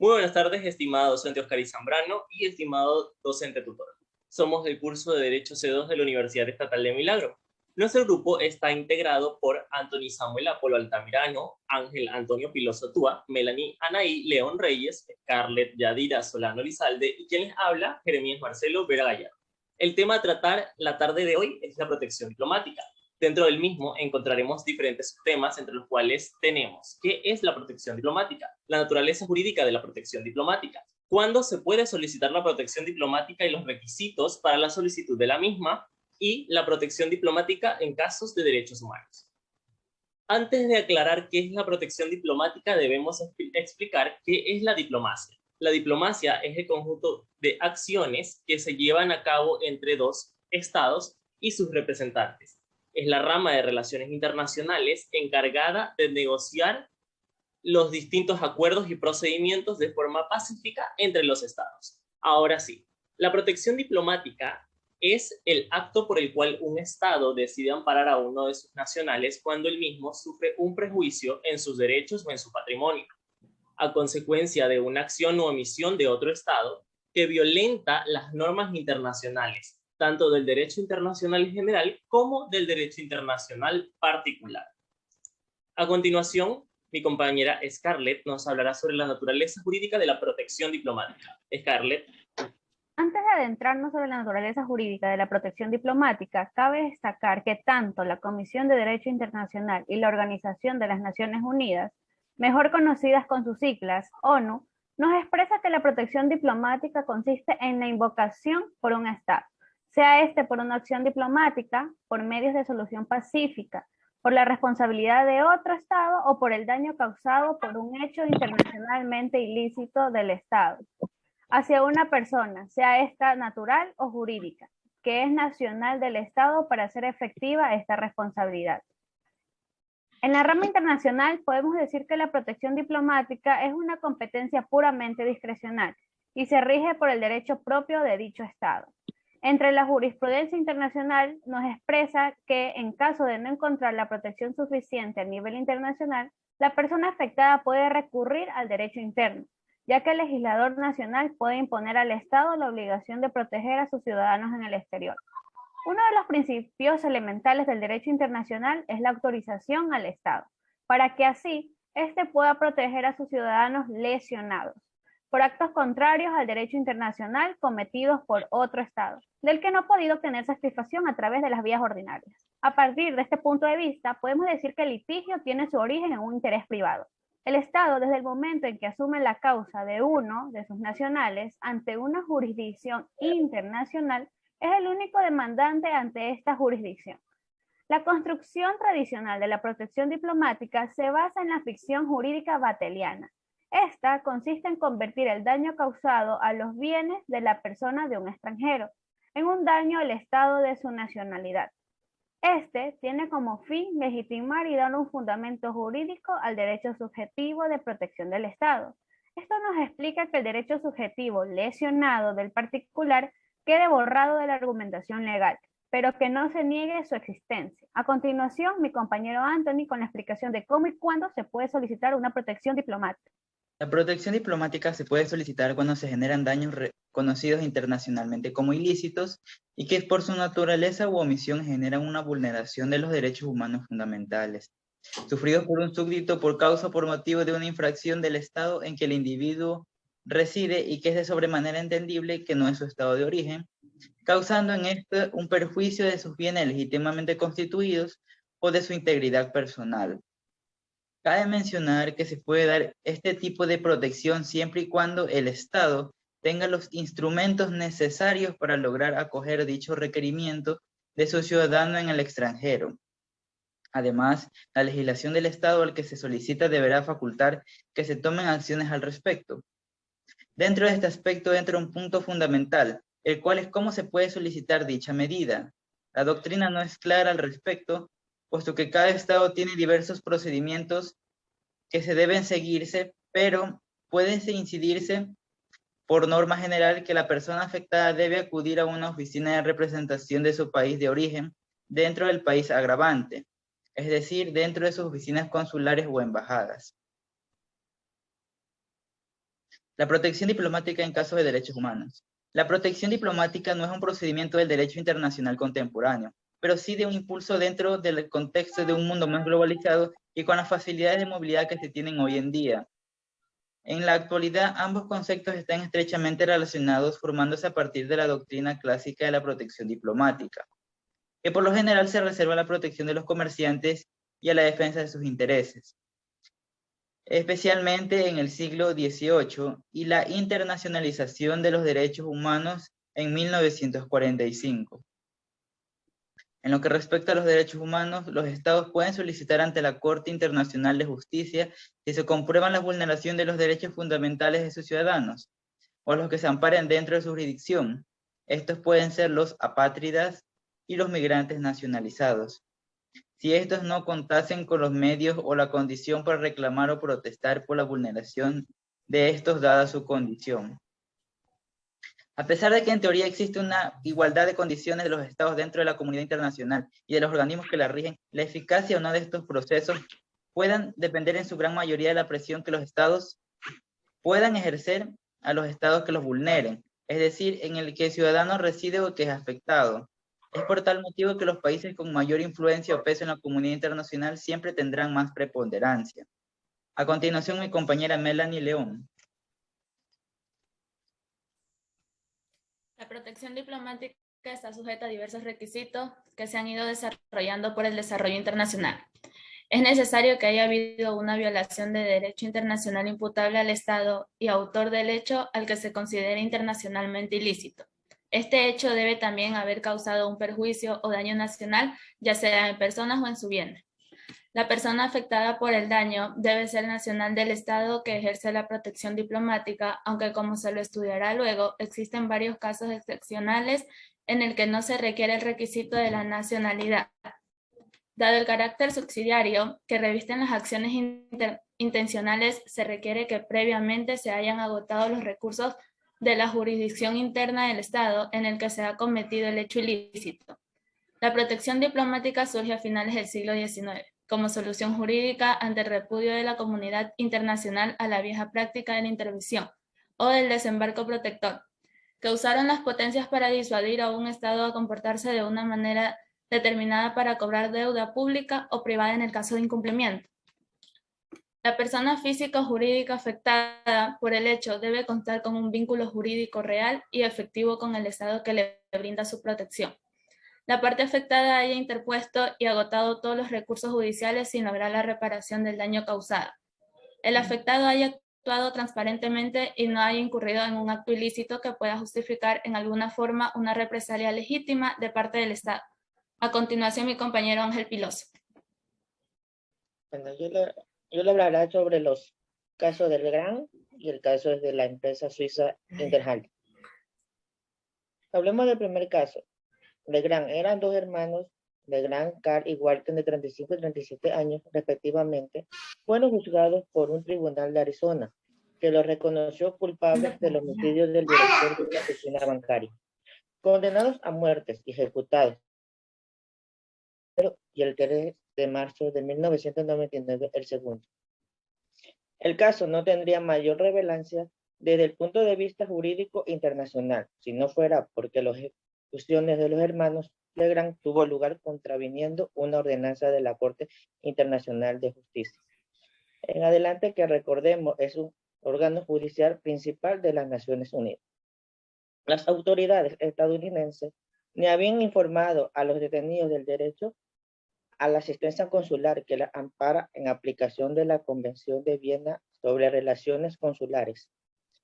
Muy buenas tardes, estimado docente Oscar Zambrano y estimado docente tutor. Somos del curso de Derecho C2 de la Universidad Estatal de Milagro. Nuestro grupo está integrado por Anthony Samuel Apolo Altamirano, Ángel Antonio Piloso Túa, Melanie Anaí León Reyes, Scarlett Yadira Solano Lizalde y quien les habla, Jeremías Marcelo Vera Gallardo. El tema a tratar la tarde de hoy es la protección diplomática. Dentro del mismo encontraremos diferentes temas, entre los cuales tenemos ¿qué es la protección diplomática? La naturaleza jurídica de la protección diplomática. ¿Cuándo se puede solicitar la protección diplomática y los requisitos para la solicitud de la misma? Y la protección diplomática en casos de derechos humanos. Antes de aclarar qué es la protección diplomática, debemos explicar qué es la diplomacia. La diplomacia es el conjunto de acciones que se llevan a cabo entre dos estados y sus representantes. Es la rama de relaciones internacionales encargada de negociar los distintos acuerdos y procedimientos de forma pacífica entre los estados. Ahora sí, la protección diplomática es el acto por el cual un estado decide amparar a uno de sus nacionales cuando el mismo sufre un prejuicio en sus derechos o en su patrimonio, a consecuencia de una acción o omisión de otro estado que violenta las normas internacionales, tanto del derecho internacional en general como del derecho internacional particular. A continuación, mi compañera Scarlett nos hablará sobre la naturaleza jurídica de la protección diplomática. Scarlett. Antes de adentrarnos sobre la naturaleza jurídica de la protección diplomática, cabe destacar que tanto la Comisión de Derecho Internacional y la Organización de las Naciones Unidas, mejor conocidas con sus siglas, ONU, nos expresa que la protección diplomática consiste en la invocación por un Estado, sea este por una acción diplomática, por medios de solución pacífica, por la responsabilidad de otro Estado o por el daño causado por un hecho internacionalmente ilícito del Estado hacia una persona, sea esta natural o jurídica, que es nacional del Estado para hacer efectiva esta responsabilidad. En la rama internacional podemos decir que la protección diplomática es una competencia puramente discrecional y se rige por el derecho propio de dicho Estado. Entre la jurisprudencia internacional nos expresa que en caso de no encontrar la protección suficiente a nivel internacional, la persona afectada puede recurrir al derecho interno, ya que el legislador nacional puede imponer al Estado la obligación de proteger a sus ciudadanos en el exterior. Uno de los principios elementales del derecho internacional es la autorización al Estado, para que así éste pueda proteger a sus ciudadanos lesionados por actos contrarios al derecho internacional cometidos por otro Estado, del que no ha podido obtener satisfacción a través de las vías ordinarias. A partir de este punto de vista, podemos decir que el litigio tiene su origen en un interés privado. El Estado, desde el momento en que asume la causa de uno de sus nacionales ante una jurisdicción internacional, es el único demandante ante esta jurisdicción. La construcción tradicional de la protección diplomática se basa en la ficción jurídica bateliana. Esta consiste en convertir el daño causado a los bienes de la persona de un extranjero en un daño al Estado de su nacionalidad. Este tiene como fin legitimar y dar un fundamento jurídico al derecho subjetivo de protección del Estado. Esto nos explica que el derecho subjetivo lesionado del particular quede borrado de la argumentación legal, pero que no se niegue su existencia. A continuación, mi compañero Anthony con la explicación de cómo y cuándo se puede solicitar una protección diplomática. La protección diplomática se puede solicitar cuando se generan daños reconocidos internacionalmente como ilícitos y que por su naturaleza u omisión generan una vulneración de los derechos humanos fundamentales, sufridos por un súbdito por causa o por motivo de una infracción del Estado en que el individuo reside y que es de sobremanera entendible que no es su estado de origen, causando en este un perjuicio de sus bienes legítimamente constituidos o de su integridad personal. Cabe mencionar que se puede dar este tipo de protección siempre y cuando el Estado tenga los instrumentos necesarios para lograr acoger dicho requerimiento de su ciudadano en el extranjero. Además, la legislación del Estado al que se solicita deberá facultar que se tomen acciones al respecto. Dentro de este aspecto entra un punto fundamental, el cual es cómo se puede solicitar dicha medida. La doctrina no es clara al respecto, puesto que cada Estado tiene diversos procedimientos que se deben seguirse, pero puede incidirse por norma general que la persona afectada debe acudir a una oficina de representación de su país de origen dentro del país agravante, es decir, dentro de sus oficinas consulares o embajadas. La protección diplomática en casos de derechos humanos. La protección diplomática no es un procedimiento del derecho internacional contemporáneo, pero sí de un impulso dentro del contexto de un mundo más globalizado y con las facilidades de movilidad que se tienen hoy en día. En la actualidad, ambos conceptos están estrechamente relacionados, formándose a partir de la doctrina clásica de la protección diplomática, que por lo general se reserva a la protección de los comerciantes y a la defensa de sus intereses, especialmente en el siglo XVIII y la internacionalización de los derechos humanos en 1945. En lo que respecta a los derechos humanos, los estados pueden solicitar ante la Corte Internacional de Justicia si se comprueban la vulneración de los derechos fundamentales de sus ciudadanos o los que se amparen dentro de su jurisdicción. Estos pueden ser los apátridas y los migrantes nacionalizados. Si estos no contasen con los medios o la condición para reclamar o protestar por la vulneración de estos dada su condición. A pesar de que en teoría existe una igualdad de condiciones de los estados dentro de la comunidad internacional y de los organismos que la rigen, la eficacia o no de estos procesos puedan depender en su gran mayoría de la presión que los estados puedan ejercer a los estados que los vulneren, es decir, en el que el ciudadano reside o que es afectado. Es por tal motivo que los países con mayor influencia o peso en la comunidad internacional siempre tendrán más preponderancia. A continuación, mi compañera Melanie León. La protección diplomática está sujeta a diversos requisitos que se han ido desarrollando por el desarrollo internacional. Es necesario que haya habido una violación de derecho internacional imputable al Estado y autor del hecho al que se considere internacionalmente ilícito. Este hecho debe también haber causado un perjuicio o daño nacional, ya sea en personas o en su bien. La persona afectada por el daño debe ser nacional del Estado que ejerce la protección diplomática, aunque como se lo estudiará luego, existen varios casos excepcionales en el que no se requiere el requisito de la nacionalidad. Dado el carácter subsidiario que revisten las acciones intencionales, se requiere que previamente se hayan agotado los recursos de la jurisdicción interna del Estado en el que se ha cometido el hecho ilícito. La protección diplomática surge a finales del siglo XIX como solución jurídica ante el repudio de la comunidad internacional a la vieja práctica de la intervención o del desembarco protector, que usaron las potencias para disuadir a un Estado a comportarse de una manera determinada para cobrar deuda pública o privada en el caso de incumplimiento. La persona física o jurídica afectada por el hecho debe contar con un vínculo jurídico real y efectivo con el Estado que le brinda su protección. La parte afectada haya interpuesto y agotado todos los recursos judiciales sin lograr la reparación del daño causado. El afectado haya actuado transparentemente y no haya incurrido en un acto ilícito que pueda justificar en alguna forma una represalia legítima de parte del Estado. A continuación, mi compañero Ángel Piloso. Bueno, yo le hablaré sobre los casos del Legrand y el caso de la empresa suiza Interhalt. Hablemos del primer caso. Legrand eran dos hermanos, Legrand, Carl y Walton, de 35 y 37 años, respectivamente, fueron juzgados por un tribunal de Arizona, que los reconoció culpables del homicidio del director de una oficina bancaria. Condenados a muertes y ejecutados y el 3 de marzo de 1999 el segundo. El caso no tendría mayor relevancia desde el punto de vista jurídico internacional, si no fuera porque las ejecuciones de los hermanos Legrand tuvo lugar contraviniendo una ordenanza de la Corte Internacional de Justicia. En adelante, que recordemos, es un órgano judicial principal de las Naciones Unidas. Las autoridades estadounidenses ni habían informado a los detenidos del derecho a la asistencia consular que la ampara en aplicación de la Convención de Viena sobre Relaciones Consulares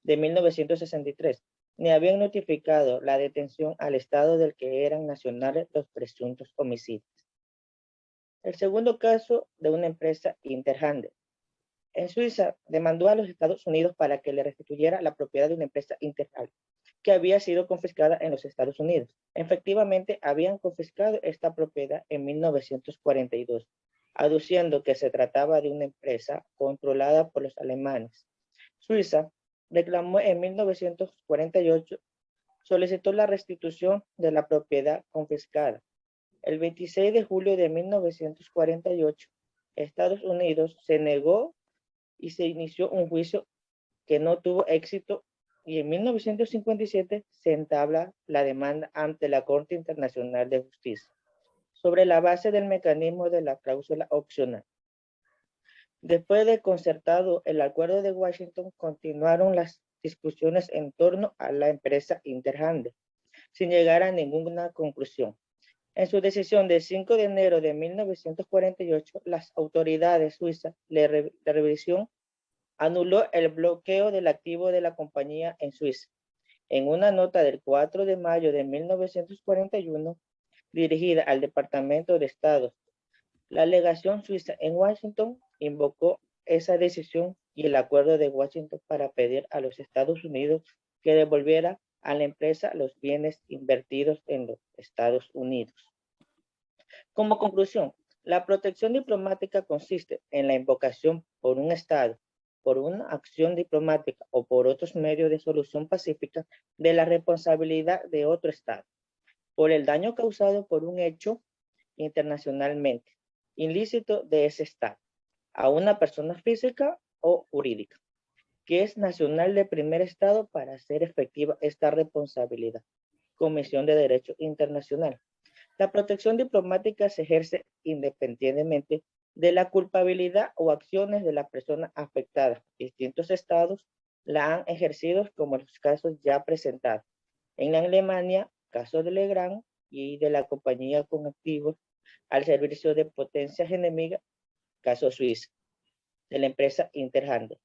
de 1963, ni habían notificado la detención al Estado del que eran nacionales los presuntos homicidios. El segundo caso de una empresa Interhandel. En Suiza, demandó a los Estados Unidos para que le restituyera la propiedad de una empresa Interhandel que había sido confiscada en los Estados Unidos. Efectivamente, habían confiscado esta propiedad en 1942, aduciendo que se trataba de una empresa controlada por los alemanes. Suiza reclamó en 1948, solicitó la restitución de la propiedad confiscada. El 26 de julio de 1948, Estados Unidos se negó y se inició un juicio que no tuvo éxito y en 1957 se entabla la demanda ante la Corte Internacional de Justicia sobre la base del mecanismo de la cláusula opcional. Después de concertado el acuerdo de Washington, continuaron las discusiones en torno a la empresa Interhandle, sin llegar a ninguna conclusión. En su decisión del 5 de enero de 1948, las autoridades suizas de revisión anuló el bloqueo del activo de la compañía en Suiza. En una nota del 4 de mayo de 1941, dirigida al Departamento de Estado, la legación suiza en Washington invocó esa decisión y el acuerdo de Washington para pedir a los Estados Unidos que devolviera a la empresa los bienes invertidos en los Estados Unidos. Como conclusión, la protección diplomática consiste en la invocación por un Estado, por una acción diplomática o por otros medios de solución pacífica de la responsabilidad de otro Estado, por el daño causado por un hecho internacionalmente ilícito de ese Estado, a una persona física o jurídica, que es nacional del primer Estado para hacer efectiva esta responsabilidad. Comisión de Derecho Internacional. La protección diplomática se ejerce independientemente de la culpabilidad o acciones de las personas afectadas. Distintos estados la han ejercido como los casos ya presentados. En Alemania, caso de Legrand y de la compañía con activos al servicio de potencias enemigas, caso Suiza, de la empresa Interhandle.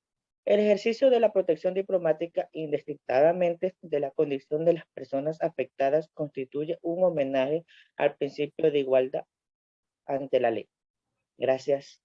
El ejercicio de la protección diplomática indistintamente de la condición de las personas afectadas constituye un homenaje al principio de igualdad ante la ley. Gracias.